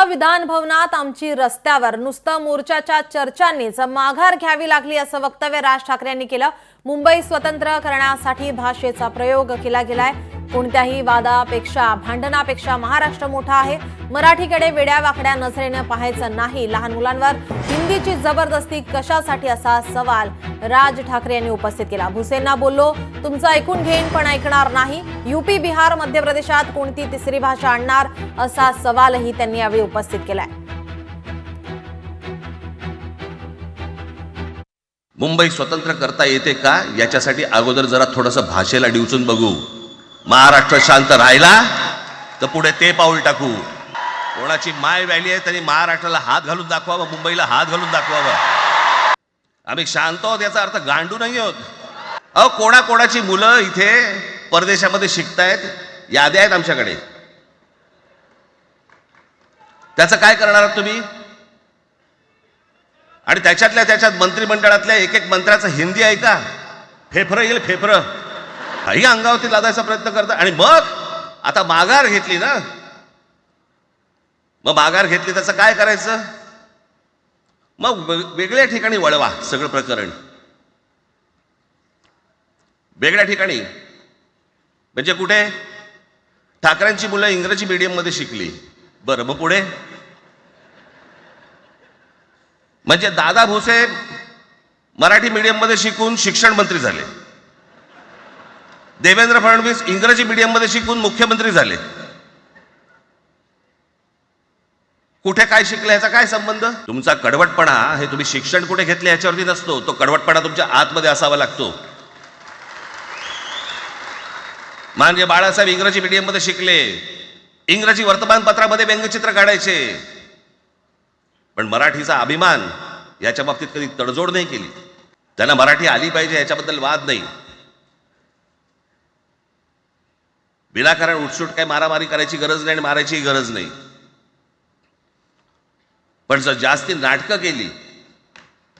विधान भवनात आमची रस्त्यावर नुसतं मोर्चाच्या चर्चांनीच माघार घ्यावी लागली असं वक्तव्य राज ठाकरे यांनी केलं। मुंबई स्वतंत्र करण्यासाठी भाषेचा प्रयोग केला गेलाय। कोणत्याही वादापेक्षा भांडणापेक्षा महाराष्ट्र मोठा आहे। मराठीकडे वेड्या वाकड्या नजरेने पाहायचं नाही। लहान मुलांवर हिंदीची जबरदस्ती कशासाठी असा सवाल राज ठाकरे यांनी उपस्थित केला। भुसेंना बोललो तुमचं ऐकून घेईन पण ऐकणार नाही। यूपी बिहार मध्य प्रदेशात कोणती तिसरी भाषा आणणार असा सवालही त्यांनी यावेळी उपस्थित केलाय। मुंबई स्वतंत्र करता येते का याच्यासाठी अगोदर जरा थोडंसं भाषेला डिवचून बघू। महाराष्ट्र शांत राहिला तर पुढे ते पाऊल टाकू। कोणाची माय व्हॅली आहे त्यांनी महाराष्ट्राला हात घालून दाखवावा, मुंबईला हात घालून दाखवावा। आम्ही शांत आहोत याचा अर्थ गांडू नाही आहोत। कोणाची मुलं इथे परदेशामध्ये शिकतायत, याद्या आहेत आमच्याकडे। त्याचं काय करणार आहात तुम्ही? आणि त्याच्यात मंत्रिमंडळातल्या एक एक मंत्र्याचं हिंदी आहे का? फेफरं येईल, फेफरं काही अंगावरती लादायचा प्रयत्न करता। आणि मग आता माघार घेतली ना, मग माघार घेतली त्याचं काय करायचं? मग वेगळ्या ठिकाणी वळवा सगळं प्रकरण, वेगळ्या ठिकाणी। म्हणजे कुठे? ठाकरेंची मुलं इंग्रजी मीडियम मध्ये शिकली, बरं मग पुढे? म्हणजे दादा भुसे मराठी मीडियम मध्ये शिकून शिक्षण मंत्री झाले, देवेंद्र फडणवीस इंग्रजी मीडियम मध्ये शिकून मुख्यमंत्री झाले। कुठे काय शिकले याचा काय संबंध? तुमचा कडवटपणा हे तुम्ही शिक्षण कुठे घेतले याच्यावरती नसतो, तो कडवटपणा तुमच्या आतमध्ये असावा लागतो। म्हणजे बाळासाहेब इंग्रजी मीडियम मध्ये शिकले, इंग्रजी वर्तमानपत्रामध्ये व्यंगचित्र काढायचे, पण मराठीचा अभिमान याच्या बाबतीत कधी तडजोड नाही केली। त्यांना मराठी आली पाहिजे याच्याबद्दल वाद नाही। विनाकारण उठसूट काय मारामारी करायची गरज नाही आणि मारायची गरज नाही। पण जर जास्ती नाटकं केली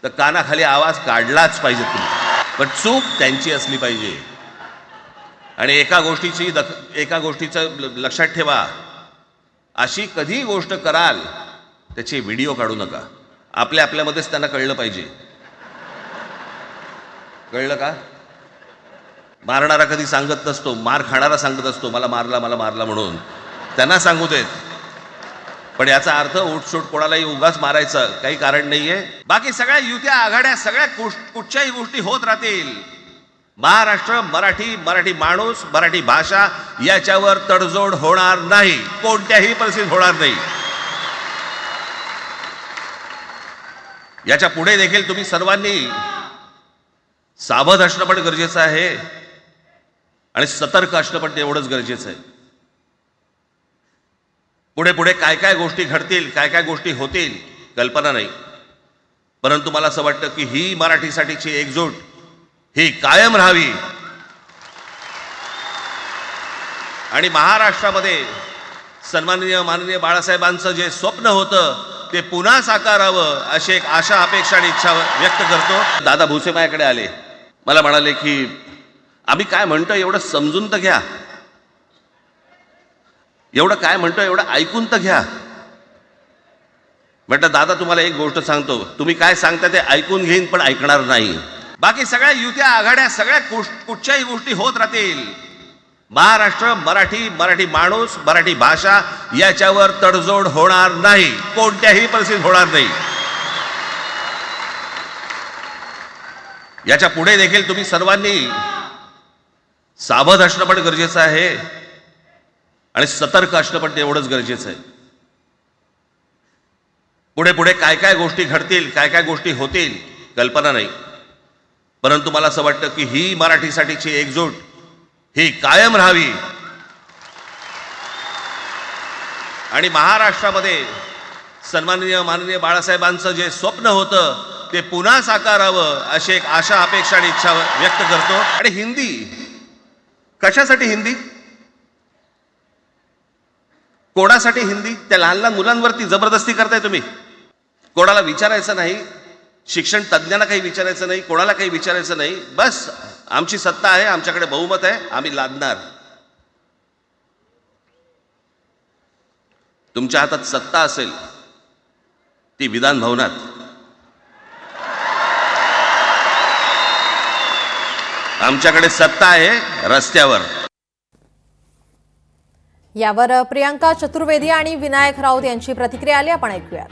तर कानाखाली आवाज काढलाच पाहिजे तुम्ही, पण चूक त्यांची असली पाहिजे। आणि एका गोष्टीचं लक्षात ठेवा, अशी कधी गोष्ट कराल त्याचे व्हिडिओ काढू नका। आपल्यामध्येच त्यांना कळलं पाहिजे। कळलं का? मारणारा कधी सांगत नसतो, मार खाणारा सांगत असतो मला मारला म्हणून। त्यांना सांगू देत, पण याचा अर्थ उठसूट कोणालाही उगाच मारायचं काही कारण नाहीये। बाकी सगळ्या युत्या आघाड्या सगळ्या कुठच्याही गोष्टी होत राहतील। महाराष्ट्र, मराठी माणूस, मराठी भाषा याच्यावर तडजोड होणार नाही, कोणत्याही परिस्थितीत होणार नाही। याच्या पुढे देखील तुम्ही सर्वांनी सावध असणं पण गरजेचं आहे आणि सतर्क असणं पण तेवढंच गरजेचं आहे। पुढे काय गोष्टी घडतील, काय गोष्टी होतील कल्पना नाही, परंतु मला असं वाटतं की ही मराठीसाठीची एकजूट ही कायम राहावी। आणि महाराष्ट्रामध्ये माननीय बाळासाहेबांचं जे स्वप्न होतं ते पुन्हा साकारावं अशी एक आशा, अपेक्षा आणि इच्छा व्यक्त करतो। दादा भुसे माझ्याकडे आले, मला म्हणाले की आम्ही काय म्हणतो एवढं समजून तर घ्या, एवढं काय म्हणतो एवढं ऐकून तर घ्या। म्हटलं दादा तुम्हाला एक गोष्ट सांगतो, तुम्ही काय सांगता ते ऐकून घेईन पण ऐकणार नाही। बाकी सगळ्या युत्या आघाड्या सगळ्या कुठच्याही गोष्टी होत राहतील। महाराष्ट्र, मराठी माणूस, मराठी भाषा याच्यावर तडजोड होणार नाही, कोणत्याही परिस्थितीत होणार नाही। याच्या पुढे देखील तुम्ही सर्वांनी सावध असणं पण गरजेचं आहे आणि सतर्क असणं पण तेवढंच गरजेचं आहे। पुढे काय गोष्टी घडतील, काय गोष्टी होतील कल्पना नाही, परंतु मला असं वाटतं की ही मराठीसाठीची एकजूट ही कायम राहावी। आणि महाराष्ट्रामध्ये माननीय बाळासाहेबांचं जे स्वप्न होतं ते पुन्हा साकारावं अशी एक आशा, अपेक्षा आणि इच्छा व्यक्त करतो। आणि हिंदी कशासाठी? हिंदी कोणासाठी? हिंदी त्या लहान मुलांवरती जबरदस्ती करताय तुम्ही। कोणाला विचारायचं नाही, शिक्षण तज्ञांना काही विचारायचं नाही, कोणाला काही विचारायचं नाही। बस आमची सत्ता आहे, आमच्याकडे बहुमत आहे, आम्ही लादणार। तुमच्या हातात सत्ता असेल ती विधान भवनात, आमच्याकडे सत्ता आहे रस्त्यावर. यावर प्रियंका चतुर्वेदी आणि विनायक राऊत यांची प्रतिक्रिया आली, आपण ऐकूयात.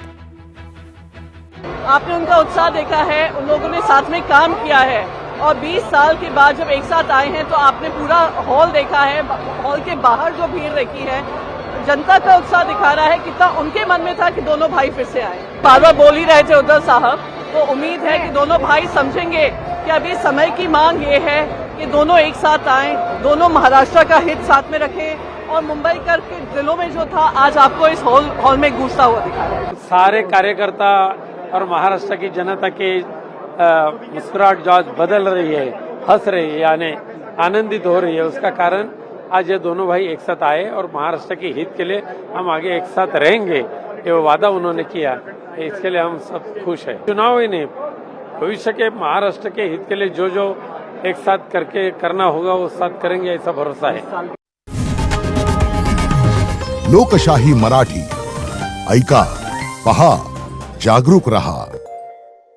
आपने उनका उत्साह देखा है, उन लोगों ने साथ में काम किया है और 20 साल के बाद जब एक साथ आए हैं तो आपने पूरा हॉल देखा है, हॉल के बाहर जो भीड़ देखी है, जनता का उत्साह दिखा रहा है कितना उनके मन में था कि दोनों भाई फिर से आए. बार बार बोल ही रहे थे उद्धव साहब, तो उम्मीद है कि दोनों भाई समझेंगे कि अभी समय की मांग ये है कि दोनों एक साथ आए, दोनों महाराष्ट्र का हित साथ में रखें और मुंबई कर के दिलों में जो था आज आपको इस हॉल में गूंजता हुआ दिखा रहा है. सारे कार्यकर्ता और महाराष्ट्र की जनता की मुस्कुराहट जो आज बदल रही है, हंस रही है, यानी आनंदित हो रही है, उसका कारण आज ये दोनों भाई एक साथ आए और महाराष्ट्र के हित के लिए हम आगे एक साथ रहेंगे, ये वादा उन्होंने किया. इसके लिए हम सब खुश हैं. चुनाव ही नहीं, भविष्य के महाराष्ट्र के हित के लिए जो जो एक साथ करके करना होगा वो साथ करेंगे, ऐसा भरोसा है. लोकशाही मराठी ऐका, पहा, जागरूक रहा.